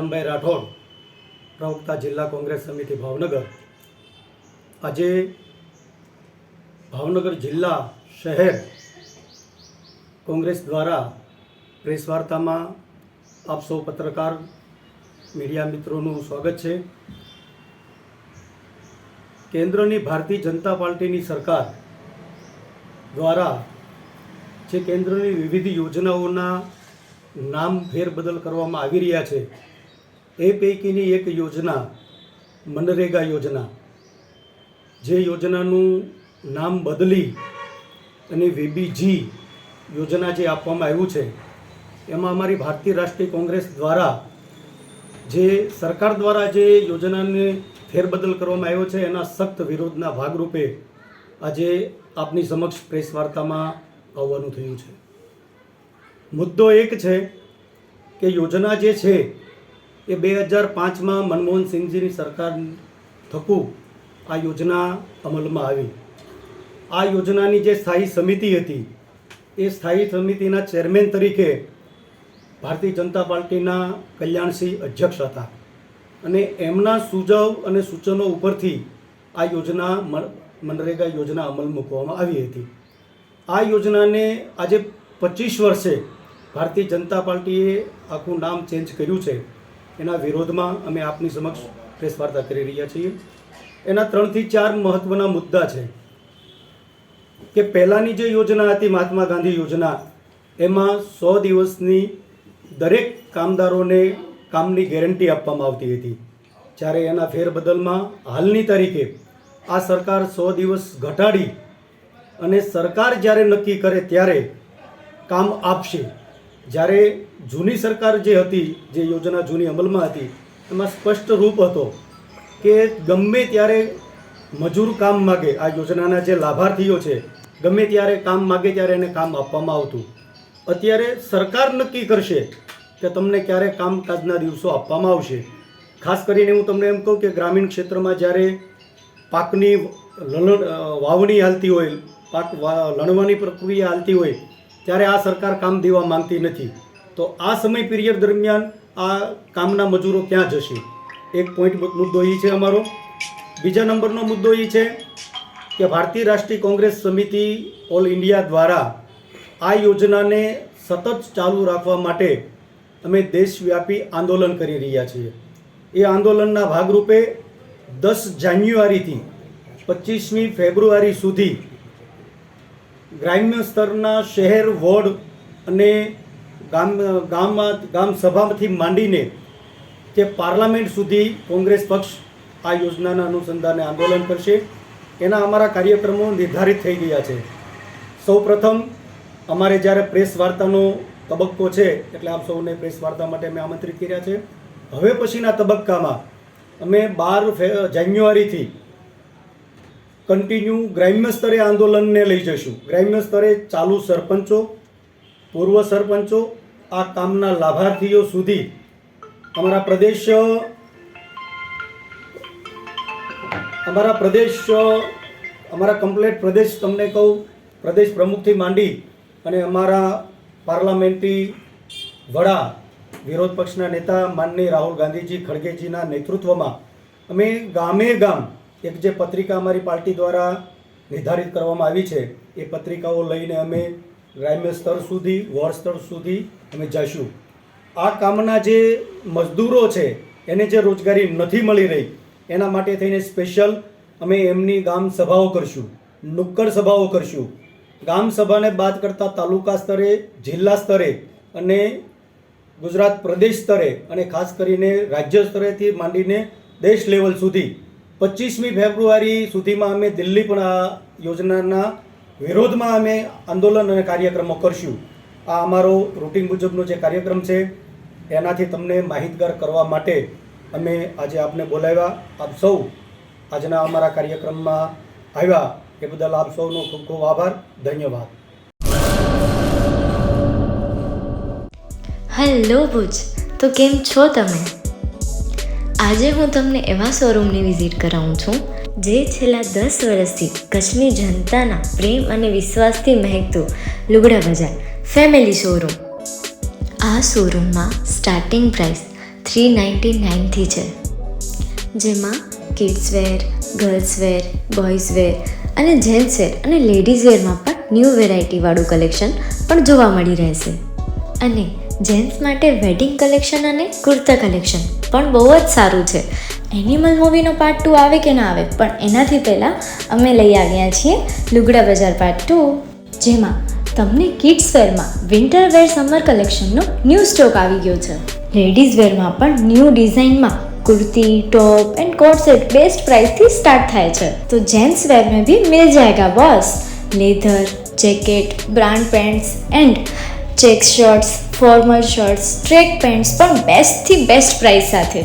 જયરામભાઈ રાઠોડ, પ્રવક્તા જિલ્લા કોંગ્રેસ સમિતિ ભાવનગર. આજે ભાવનગર જિલ્લા શહેર કોંગ્રેસ દ્વારા પ્રેસ વાર્તામાં આપ સૌ પત્રકાર મીડિયા મિત્રોનું સ્વાગત છે. કેન્દ્રની ભારતીય જનતા પાર્ટીની સરકાર દ્વારા જે કેન્દ્રની વિવિધ યોજનાઓના નામ ફેરબદલ કરવામાં આવી રહ્યા છે, એ પૈકીની એક યોજના મનરેગા યોજના, જે યોજનાનું નામ બદલી અને વીબીજી યોજના જે આપવામાં આવ્યું છે, એમાં અમારી ભારતીય રાષ્ટ્રીય કોંગ્રેસ દ્વારા જે સરકાર દ્વારા જે યોજનાને ફેરબદલ કરવામાં આવ્યો છે, એના સખ્ત વિરોધના ભાગરૂપે આજે આપની સમક્ષ પ્રેસ વાર્તામાં આવવાનું થયું છે. મુદ્દો એક છે કે યોજના જે છે એ 2005માં મનમોહન સિંહજીની સરકાર થકું આ યોજના અમલમાં આવી. આ યોજનાની જે સ્થાયી સમિતિ હતી, એ સ્થાયી સમિતિના ચેરમેન તરીકે ભારતીય જનતા પાર્ટીના કલ્યાણસિંહ અધ્યક્ષ હતા અને એમના સુઝાવ અને સૂચનો ઉપરથી આ યોજના મનરેગા યોજના અમલ મૂકવામાં આવી હતી. આ યોજનાને આજે 25 વર્ષે ભારતીય જનતા પાર્ટીએ આખું નામ ચેન્જ કર્યું છે. એના વિરોધમાં અમે આપની સમક્ષ પ્રેસ વાર્તા કરી રહ્યા છીએ. એના 3 થી 4 મહત્ત્વના મુદ્દા છે કે પહેલાંની જે યોજના હતી મહાત્મા ગાંધી યોજના, એમાં 100 દિવસની દરેક કામદારોને કામની ગેરંટી આપવામાં આવતી હતી. જ્યારે એના ફેરબદલમાં હાલની તારીખે આ સરકાર 100 દિવસ ઘટાડી અને સરકાર જ્યારે નક્કી કરે ત્યારે કામ આપશે. જ્યારે જૂની સરકાર જે હતી, જે યોજના જૂની અમલમાં હતી, એમાં સ્પષ્ટ રૂપ હતો કે ગમે ત્યારે મજૂર કામ માગે, આ યોજનાના જે લાભાર્થીઓ છે, ગમે ત્યારે કામ માગે ત્યારે એને કામ આપવામાં આવતું. અત્યારે સરકાર નક્કી કરશે કે તમને ક્યારે કામકાજના દિવસો આપવામાં આવશે. ખાસ કરીને હું તમને એમ કહું કે ગ્રામીણ ક્ષેત્રમાં જ્યારે પાકની વાવણી હાલતી હોય, પાક લણવાની પ્રક્રિયા હાલતી હોય, ત્યારે આ સરકાર કામ દેવા માંગતી નથી. તો આ સમય પીરિયડ દરમિયાન આ કામના મજૂરો ક્યાં જશે? એક મુદ્દો એ છે અમારો. બીજા નંબરનો મુદ્દો એ છે કે ભારતીય રાષ્ટ્રીય કોંગ્રેસ સમિતિ ઓલ ઇન્ડિયા દ્વારા આ યોજનાને સતત ચાલુ રાખવા માટે અમે દેશવ્યાપી આંદોલન કરી રહ્યા છીએ. એ આંદોલનના ભાગરૂપે 10 જાન્યુઆરીથી 25મી ફેબ્રુઆરી સુધી ગ્રામ્ય સ્તરના શહેર, વોર્ડ અને ગામ સભાથી માંડીને તે પાર્લામેન્ટ સુધી કોંગ્રેસ પક્ષ આ યોજનાના અનુસંધાને આંદોલન કરશે. એના અમારા કાર્યક્રમો નિર્ધારિત થઈ ગયા છે. સૌપ્રથમ અમારે જ્યારે પ્રેસ વાર્તાનો તબક્કો છે, એટલે આપ સૌને પ્રેસ વાર્તા માટે અમે આમંત્રિત કર્યા છે. હવે પછીના તબક્કામાં અમે 12 જાન્યુઆરીથી કન્ટિન્યુ ગ્રામ્ય સ્તરે આંદોલનને લઈ જઈશું. ગ્રામ્ય સ્તરે ચાલુ સરપંચો, પૂર્વ સરપંચો, આ કામના લાભાર્થીઓ સુધી અમારા કમ્પ્લેટ પ્રદેશ, તમને કહું, પ્રદેશ પ્રમુખથી માંડી અને અમારા પાર્લામેન્ટરી વડા, વિરોધ પક્ષના નેતા માનનીય રાહુલ ગાંધીજી ખડગેજીના નેતૃત્વમાં અમે ગામે ગામ એક જે પત્રિકા અમારી પાર્ટી દ્વારા નિર્ધારિત કરવામાં આવી છે, એ પત્રિકાઓ લઈને અમે ગ્રામ્ય સ્તર સુધી, વોર્ડ સ્તર સુધી અમે જઈશું. આ કામના જે મજદૂરો છે, એને જે રોજગારી નથી મળી રહી, એના માટે થઈને સ્પેશિયલ અમે એમની ગામ સભાઓ કરશું, નુક્કડ સભાઓ કરશું. ગામ સભાને બાદ કરતાં તાલુકા સ્તરે, જિલ્લા સ્તરે અને ગુજરાત પ્રદેશ સ્તરે અને ખાસ કરીને રાજ્ય સ્તરેથી માંડીને દેશ લેવલ સુધી 25મી ફેબ્રુઆરી સુધીમાં અમે દિલ્હી પણ આ યોજનાના વિરોધમાં અમે આંદોલન અને કાર્યક્રમો કરશું. આ અમારો રૂટિન મુજબનો જે કાર્યક્રમ છે, એનાથી તમને માહિતગાર કરવા માટે અમે આજે આપને બોલાવ્યા. આપ સૌ આજના અમારા કાર્યક્રમમાં આવ્યા એ બદલ આપ સૌનો ખૂબ ખૂબ આભાર. ધન્યવાદ. હેલો ભુજ, તો કેમ છો તમે? આજે હું તમને એવા શોરૂમની વિઝિટ કરાવું છું જે છેલ્લા 10 વર્ષથી કચ્છની જનતાના પ્રેમ અને વિશ્વાસથી મહેકતું લુગડા બજાર ફેમિલી શોરૂમ. આ શોરૂમમાં સ્ટાર્ટિંગ પ્રાઇસ 399થી છે, જેમાં kids wear, girls wear, boys wear અને જેન્ટ્સ વેર અને લેડીઝ વેરમાં પણ ન્યૂ વેરાયટીવાળું કલેક્શન પણ જોવા મળી રહેશે. અને જેન્ટ્સ માટે વેડિંગ કલેક્શન અને કુર્તા કલેક્શન પણ બહુ જ સારું છે. એનિમલ મૂવીનો પાર્ટ 2 આવે કે ના આવે, પણ એનાથી પહેલાં અમે લઈ આવ્યા છીએ લુગડા બજાર પાર્ટ 2, જેમાં તમને કિડ્સ વેરમાં વિન્ટર વેર સમર કલેક્શનનો ન્યૂ સ્ટોક આવી ગયો છે. લેડીઝ વેરમાં પણ ન્યૂ ડિઝાઇનમાં kurti, top and coat set best price थी स्टार्ट થાય છે. तो जेंट्स वेयर में भी मिल जाएगा boss. Leather, jacket, brand pants and check shirts, formal shirts, track pants પણ બેસ્ટથી બેસ્ટ પ્રાઇસ સાથે.